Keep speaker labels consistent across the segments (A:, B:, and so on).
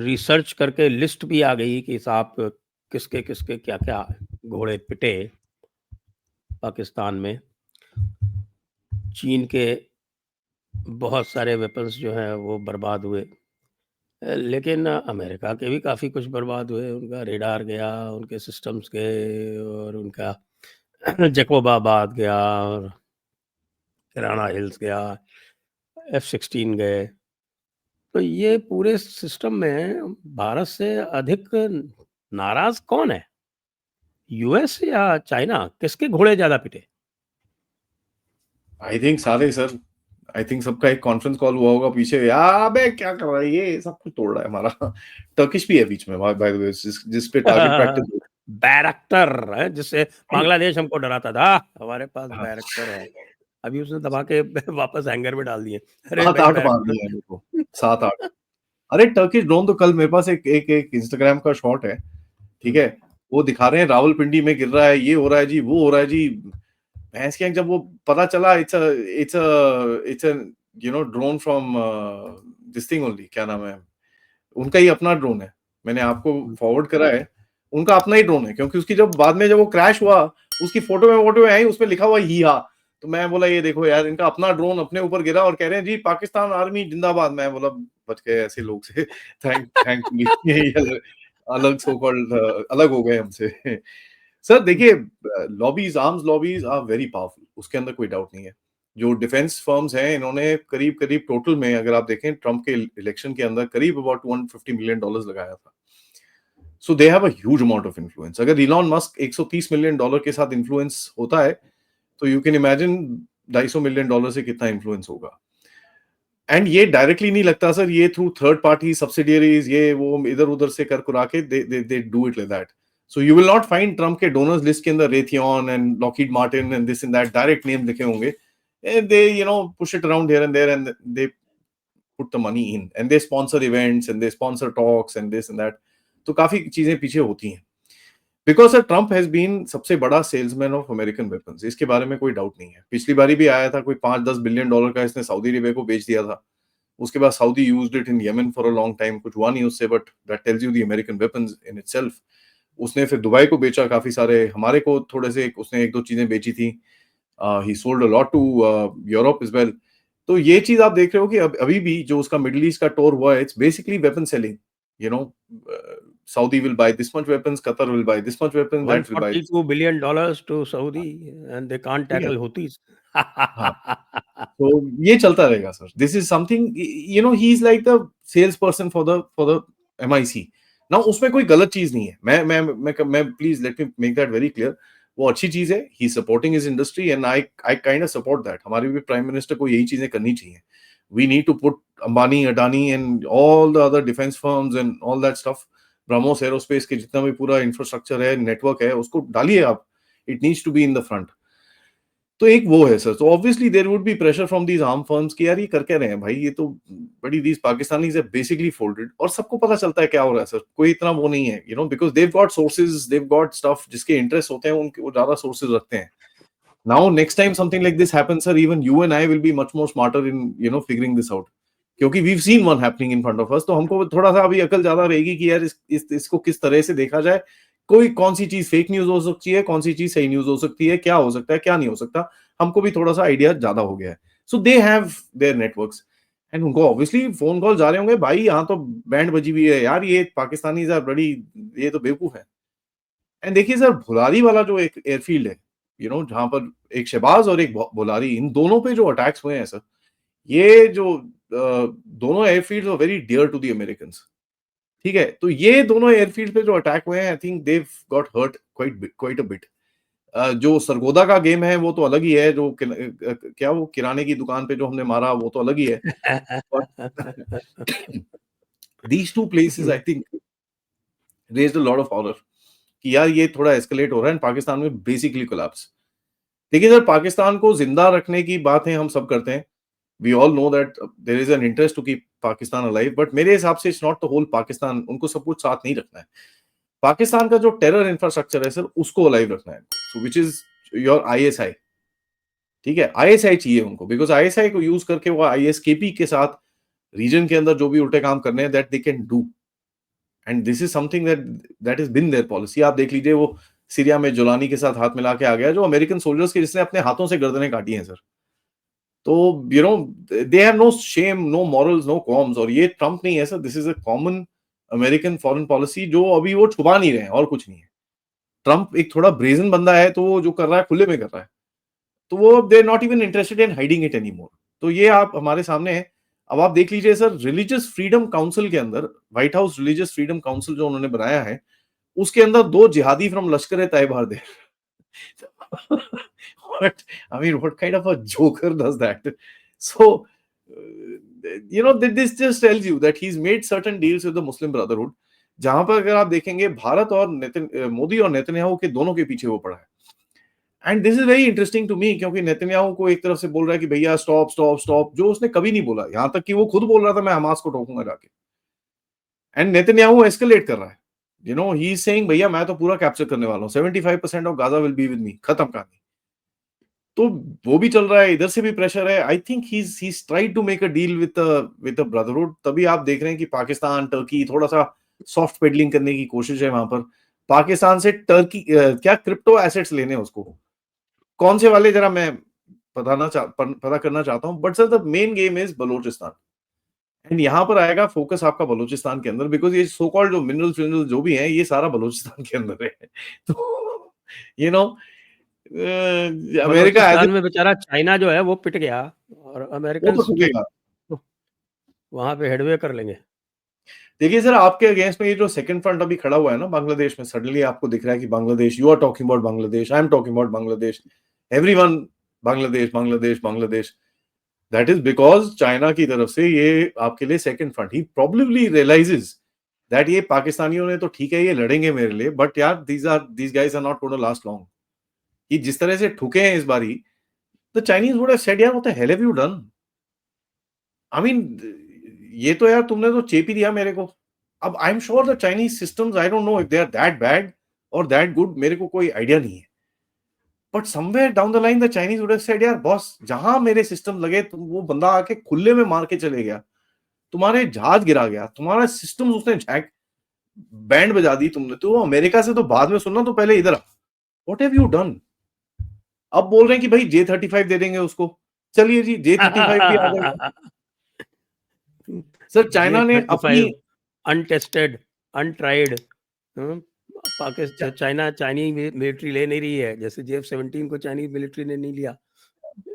A: Research करके list भी आ गई कि साहब किसके किसके क्या क्या घोड़े पिटे पाकिस्तान में। चीन के बहुत सारे वेपन्स जो हैं वो बर्बाद हुए, लेकिन अमेरिका के भी काफ़ी कुछ बर्बाद हुए। उनका रेडार गया, उनके सिस्टम्स गए, और उनका जैकोबाबाद गया, और किराना हिल्स गया, F-16 गए। तो ये पूरे सिस्टम में भारत से अधिक नाराज कौन है? यूएस या चाइना? किसके घोड़े ज्यादा पिटे?
B: आई थिंक सारे सर, आई थिंक सबका एक कॉन्फ्रेंस कॉल हुआ होगा पीछे, यार अबे क्या कर रहा है, ये सब कुछ तोड़ रहा है हमारा। टर्किश भी है बीच में बाय द वे, जिस पे टारगेट प्रैक्टिस।
A: बैरक्टर है, जिससे बांग्लादेश हमको डराता था, हमारे पास
B: हाँ,
A: बैरक्टर है। अभी उसने दबा के वापस हैंगर में डाल दिए। अरे
B: सात
A: भाई
B: आठ मार
A: बैरक्टर।
B: दिए हैं देखो, 7-8। अरे टर्किश ड्रोन तो कल मेरे पास एक इंस्टाग्राम का शॉट है, ठीक है, वो दिखा रहे हैं रावलपिंडी में गिर रहा है, ये हो रहा है जी, वो हो रहा है जी। भैंस के जब वो पता चला, it's you know drone from this thing only, क्या नाम है उनका, ही अपना ड्रोन है, मैंने आपको फॉरवर्ड करा है, उनका अपना ही ड्रोन है, क्योंकि उसकी जब बाद में जब वो क्रैश हुआ, उसकी फोटो में आई, उसमें लिखा हुआ ही हा। तो मैं बोला ये देखो यार, इनका अपना ड्रोन अपने ऊपर गिरा और कह रहे हैं जी पाकिस्तान आर्मी जिंदाबाद। मैं बोला बच गए ऐसे लोग से, थैंकफुली अलग सो कॉल्ड अलग हो गए हमसे। सर देखिए, lobbies, arms lobbies are very powerful, उसके अंदर कोई डाउट नहीं है। जो डिफेंस फर्म्स हैं, इन्होंने करीब करीब टोटल में, अगर आप देखें ट्रम्प के इलेक्शन के अंदर, करीब अबाउट $250 मिलियन लगाया था। So they have a huge amount of influence. अगर इलॉन मस्क $130 मिलियन के साथ इन्फ्लुएंस होता है, तो यू कैन इमेजिन $250 मिलियन से कितना इन्फ्लुएंस होगा। एंड ये डायरेक्टली नहीं लगता सर, ये थ्रू थर्ड पार्टी सब्सिडियरीज, ये वो इधर उधर से कर कुरा के they do it like that. So you will not find Trump के डोनर्स लिस्ट के अंदर Raytheon and Lockheed Martin and this and that direct name लिखे होंगे। They push it around here and there, and they put the money in and they sponsor events and they sponsor talks and this and that। तो काफी चीजें पीछे होती हैं, because sir Trump has been सबसे बड़ा सेल्समैन ऑफ अमेरिकन वेपन्स, इसके बारे में कोई डाउट नहीं है। पिछली बारी भी आया था, कोई $5-10 बिलियन का इसने सऊदी अरेबिया को बेच दिया था। उसके बाद Saudi used it in Yemen for a long time, कुछ हुआ नहीं उससे, but that tells you the American weapons in itself. उसने फिर दुबई को बेचा, काफी सारे हमारे को थोड़े से उसने एक दो चीजें बेची थी। He sold a lot to Europe as well. तो ये चीज आप देख रहे हो कि अभी भी जो उसका मिडिल ईस्ट का टूर हुआ है, it's basically weapon selling. You know, Saudi will buy this much weapons, Qatar will buy this much weapons, that will buy this।
A: $142 billion to Saudi and they can't
B: ठीक है,
A: tackle Houthis.
B: हाँ, तो ये चलता रहेगा sir. This is something, he is like the sales person for the MIC ना। उसमें कोई गलत चीज नहीं है, मैं please let me make that very clear. वो अच्छी चीज है, he supporting his industry and I kind of support that. हमारे भी प्राइम मिनिस्टर को यही चीजें करनी चाहिए। We need to put Ambani, Adani and all the other defence firms and all that stuff, BrahMos aerospace के जितना भी पूरा इंफ्रास्ट्रक्चर है, नेटवर्क है, उसको डालिए आप। It needs to be in the front. तो एक वो है सर, तो obviously there would be pressure from these arm firms कि यार ये कर क्या रहे हैं भाई, ये तो बड़ी दीज पाकिस्तानीज है बेसिकली फोल्डेड, और सबको पता चलता है क्या हो रहा है सर। कोई इतना वो नहीं है, because they've got sources, they've got stuff, जिसके इंटरेस्ट होते हैं उनके, वो ज्यादा सोर्सेज रखते हैं। Now next time something like this happens sir, even you and I will be much more smarter in figuring this out, क्योंकि we've seen one happening in front of us. तो हमको थोड़ा सा अभी अकल ज्यादा रहेगी कि यार इसको किस तरह से देखा जाए, कोई कौन सी चीज फेक न्यूज हो सकती है, कौन सी चीज सही न्यूज हो सकती है, क्या हो सकता है क्या नहीं हो सकता। हमको भी थोड़ा सा आइडिया ज्यादा हो गया है। So they have their networks, and उनको ऑब्वियसली फोन कॉल जा रहे होंगे, भाई यहाँ तो बैंड बजी हुई है यार, ये पाकिस्तानी बड़ी, ये तो बेवकूफ है। एंड देखिए सर, भुलारी वाला जो एक एयरफील्ड है, जहां पर एक शहबाज और एक भुलारी, इन दोनों पे जो अटैक्स हुए हैं सर, ये जो दोनों airfield are very dear to the American. ठीक है, तो ये दोनों एयरफील्ड पे जो अटैक हुए हैं, I think they've got hurt quite a bit. जो सरगोदा का गेम है वो तो अलग ही है, जो क्या वो किराने की दुकान पे जो हमने मारा वो तो अलग ही है। These two places I think raised a lot of order कि यार ये थोड़ा एस्केलेट हो रहा है, पाकिस्तान में बेसिकली कोलैप्स। देखिए सर, पाकिस्तान को जिंदा रखने की बातें हम सब करते हैं, we all know that there is an interest to keep Pakistan alive, but मेरे हिसाब से it's not the whole Pakistan, उनको सब कुछ साथ नहीं रखना है। पाकिस्तान का जो टेरर इंफ्रास्ट्रक्चर है सर, उसको अलाइव रखना है, so which is your ISI। ठीक है, ISI चाहिए उनको, बिकॉज ISI को यूज करके वो ISKP के साथ रीजन के अंदर जो भी उल्टे काम करने हैं, that they can do. And this is something that is been their policy. आप देख लीजिए, वो सीरिया में जोलानी के साथ हाथ मिला के आ गया, जो अमेरिकन सोल्जर्स के, जिसने अपने हाथों से गर्दनें काटी हैं सर। तो you know, they have no shame, no morals, no qualms. और ये ट्रम्प नहीं है sir, this is a common American foreign policy, जो अभी वो छुपा नहीं रहे हैं, और कुछ नहीं है। ट्रम्प एक थोड़ा ब्रेजन बंदा है, तो वो जो कर रहा है खुले में कर रहा है, तो वो they not even interested in hiding it any more. तो ये आप हमारे सामने है। अब आप देख लीजिए सर, रिलीजियस फ्रीडम काउंसिल के अंदर, white house religious freedom council जो उन्होंने बनाया है, उसके अंदर 2 jihadi from Lashkar e Taiba are there. What, I mean, what kind of a joker does that? So, this just tells you that he's made certain deals with the Muslim Brotherhood, जहां पर अगर आप देखेंगे, भारत और मोदी और नेतन्याहू के दोनों के पीछे वो पड़ा है। And this is very interesting to me, क्योंकि नेतन्याहू को एक तरफ से बोल रहा है कि भैया स्टॉप स्टॉप स्टॉप, जो उसने कभी नहीं बोला, यहां तक कि वो खुद बोल रहा था मैं हमास को ठोकूंगा जाके। एंड नेतन्याहू एस्केलेट कर रहा है, ही इज सेइंग भैया मैं तो पूरा कैप्चर करने वाला हूं, 75% of Gaza will be with me, खत्म कहानी। तो वो भी चल रहा है, इधर से भी प्रेशर है। I think he's tried to make a deal with the brotherhood। तभी आप देख रहे हैं कि पाकिस्तान, टर्की थोड़ा सा सॉफ्ट पेडलिंग करने की कोशिश है वहां पर। पाकिस्तान से टर्की क्या क्रिप्टो एसेट्स लेने हैं उसको, कौन से वाले, जरा मैं पता करना चाहता हूं। But sir, the main game is Balochistan, and यहाँ पर आएगा फोकस आपका बलोचिस्तान के अंदर, बिकॉज ये सो कॉल्ड जो मिनरल्स जो भी हैं, ये सारा बलोचिस्तान के अंदर है। तो यू नो, अमेरिका
A: बलोचिस्तान में बेचारा चाइना जो है वो पिट गया, और
B: वो
A: अमेरिकन
B: तो टूटेगा।
A: वहां पे हेडवे कर लेंगे।
B: देखिए सर, आपके अगेंस्ट में ये जो सेकंड फ्रंट अभी खड़ा हुआ है ना बांग्लादेश में, सडनली आपको दिख रहा है कि Bangladesh, you are talking about Bangladesh, I am talking about Bangladesh, everyone Bangladesh Bangladesh Bangladesh. That is because China की तरफ से ये आपके लिए second front, he probably realises that ये पाकिस्तानियों ने तो ठीक है, ये लड़ेंगे मेरे लिए, बट यार these guys are not gonna last long. ये जिस तरह से ठुके हैं इस बारी, the Chinese would have said यार what the hell have you done. I mean, ये तो यार तुमने तो चेप ही दिया मेरे को। अब I am sure the Chinese systems, I don't know if they are that bad और दैट गुड, मेरे को कोई आइडिया नहीं है। But somewhere down the line the Chinese would have said यार बॉस, जहां मेरे सिस्टम लगे, तुम वो बंदा आके खुले में मार के चले गया, तुम्हारे जहाज गिरा गया, तुम्हारा सिस्टम उसने झैक बैंड बजा दी तुमने, तो अमेरिका से तो बाद में सुनना, तो पहले इधर व्हाट हैव यू डन। अब बोल रहे हैं कि भाई J-35 दे देंगे उसको। चलिए जी, J-35 भी आ जाएगा। सर चाइना ने अपनी
A: untested, untried, Pakistan, China Chinese military ले नहीं रही है, जैसे F-17 को चाइनीज मिलिट्री ने नहीं लिया,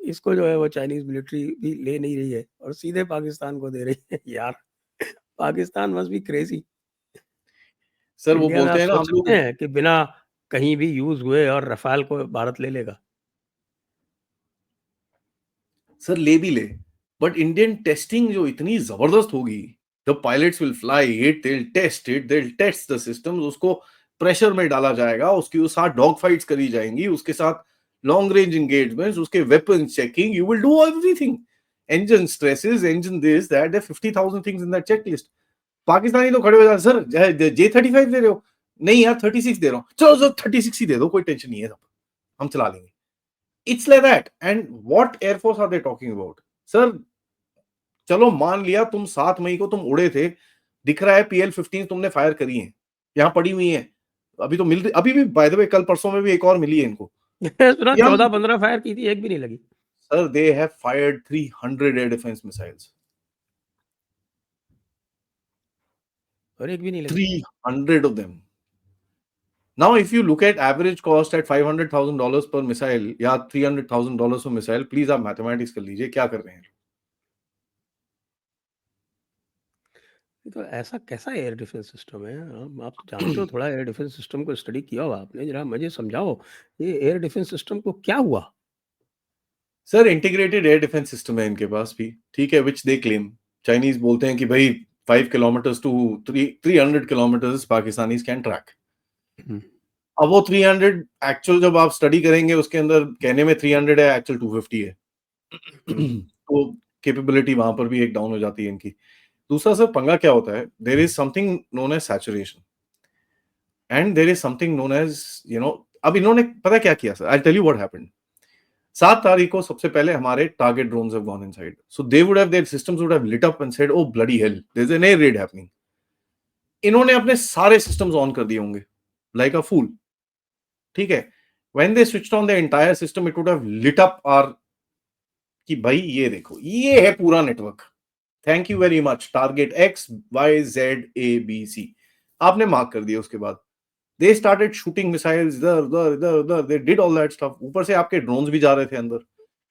A: इसको जो है वो चाइनीज मिलिट्री भी ले नहीं रही है, और सीधे पाकिस्तान को दे रही है। यार Pakistan must be crazy.
B: Sir वो बोलते हैं ना, हम लोग
A: हैं कि बिना कहीं भी यूज हुए और रफाल को भारत ले लेगा।
B: सर ले भी ले, बट इंडियन टेस्टिंग जो इतनी जबरदस्त होगी, the pilots will fly it, they will test the systems, उसको प्रेशर में डाला जाएगा, उसके साथ डॉग फाइट्स करी जाएंगी, उसके साथ लॉन्ग रेंज एंगेजमेंट्स, उसके weapon checking, you will do everything, engine stresses, engine this that, there 50,000 things in that checklist. Pakistani तो खड़े हो जाते, सर J-35 दे रहे हो, नहीं यार 36 दे रहा हूं, चलो 36 ही दे दो, कोई टेंशन नहीं है, हम चला लेंगे। It's like that. And what Air Force are they talking about? Sir चलो मान लिया तुम 7 मई को तुम उड़े थे, दिख रहा है PL-15 तुमने फायर करी है, यहाँ पड़ी हुई है, अभी तो मिल रही, अभी भी बाय द वे कल परसों में भी एक और मिली है इनको।
A: सुना 14-15 फायर की थी, एक भी नहीं लगी।
B: Sir they have fired 300 air defense missiles,
A: और एक भी नहीं लगी।
B: 300 of them. Now if you look at average cost at $500,000 per missile या $300,000 per missile, please आप मैथमेटिक्स कर लीजिए, क्या कर रहे हैं।
A: तो ऐसा कैसा एयर डिफेंस सिस्टम है? आप जानते हो, थोड़ा एयर डिफेंस सिस्टम को स्टडी किया होगा आपने, जरा मुझे समझाओ ये एयर डिफेंस सिस्टम को क्या हुआ?
B: Sir integrated air defence system है इनके पास भी, ठीक है, विच दे क्लेम। चाइनीज बोलते हैं कि भाई 5 kilometres to 300 kilometres Pakistanis can track. अब वो 300 एक्चुअल जब आप स्टडी करेंगे, उसके अंदर कहने में 300 है, एक्चुअल 250 है। तो कैपेबिलिटी वहां पर भी एक डाउन हो जाती है इनकी। दूसरा सर पंगा क्या होता है, there is something known as saturation and there is something known as अब इन्होंने पता क्या किया sir, I tell you what happened. 7 तारीख को सबसे पहले हमारे target drones have gone inside, so they would have, their systems would have lit up and said, oh bloody hell, there is an air raid happening. इन्होंने अपने सारे systems on कर दिए होंगे लाइक अ फूल, ठीक है। When they switched on the entire system it would have lit up our कि भाई ये देखो ये है पूरा network, thank you very much, target X Y Z A B C, आपने मार्क कर दिया। उसके बाद दे स्टार्टेड शूटिंग मिसाइल्स इधर उधर इधर उधर, they did all that stuff. ऊपर से आपके ड्रोन्स भी जा रहे थे अंदर,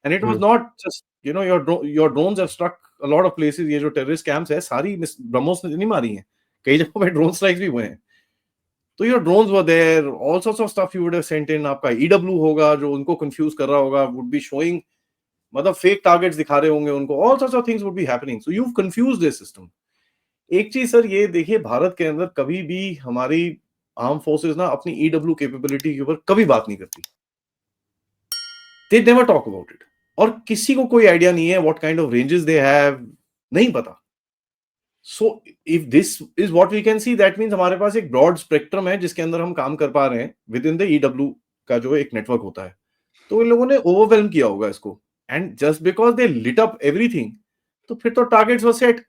B: and it was not just you know your drones have struck a lot of places. ये जो टेररिस्ट कैंप्स है सारी ब्रह्मोस ने नहीं मारी हैं, कई जगहों पे ड्रोन स्ट्राइक्स भी हुए हैं। तो your drones were there, all sorts of stuff you would have sent in. आपका ईडब्ल्यू होगा जो उनको कंफ्यूज कर रहा होगा, वुड बी शोइंग, मतलब फेक टारगेट्स दिखा रहे होंगे उनको, all sorts of things would be happening, so you have confused this system. एक चीज सर ये देखिए, भारत के अंदर कभी भी हमारी आर्म फोर्सेस ना अपनी ईडब्ल्यू कैपेबिलिटी के ऊपर कभी बात नहीं करती, they never talk about it. और किसी को कोई आइडिया नहीं है what kind of ranges they have, नहीं पता। So if this is what we can see, that means हमारे पास एक ब्रॉड स्पेक्ट्रम है जिसके अंदर हम काम कर पा रहे हैं विद इन द ईडब्ल्यू का जो एक नेटवर्क होता है। तो इन लोगों ने ओवरवेलम किया होगा इसको, and just because they lit up everything, तो फिर तो टारगेट्स वर सेट।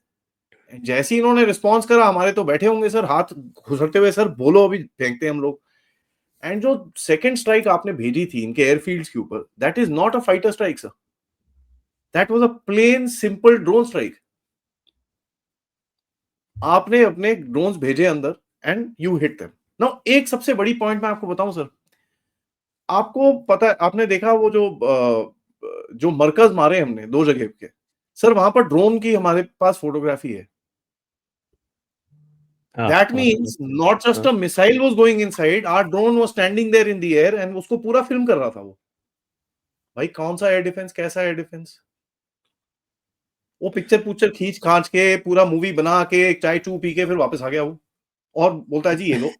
B: जैसे ही इन्होंने रिस्पॉन्स करा, हमारे तो बैठे होंगे सर हाथ घुसरते हुए, सर बोलो अभी फेंकते हैं हम लोग। एंड जो सेकंड स्ट्राइक आपने भेजी थी इनके एयरफील्ड्स के ऊपर, that is not a fighter strike sir, that was a plain simple drone strike. आपने अपने ड्रोन्स भेजे अंदर and you hit them. Now एक सबसे बड़ी पॉइंट मैं आपको बताऊं सर, आपको पता है, आपने देखा वो जो मरकज मारे हमने दो जगह के, सर वहां पर ड्रोन की हमारे पास फोटोग्राफी है। That means not just a missile was going inside, our drone was standing there in the air and उसको पूरा फिल्म कर रहा था वो। भाई कौन सा एयर डिफेंस, कैसा एयर डिफेंस? वो पिक्चर खींच खांच के पूरा मूवी बना के चाय चू पी के फिर वापस आ गया वो, और बोलता है जी ये लो।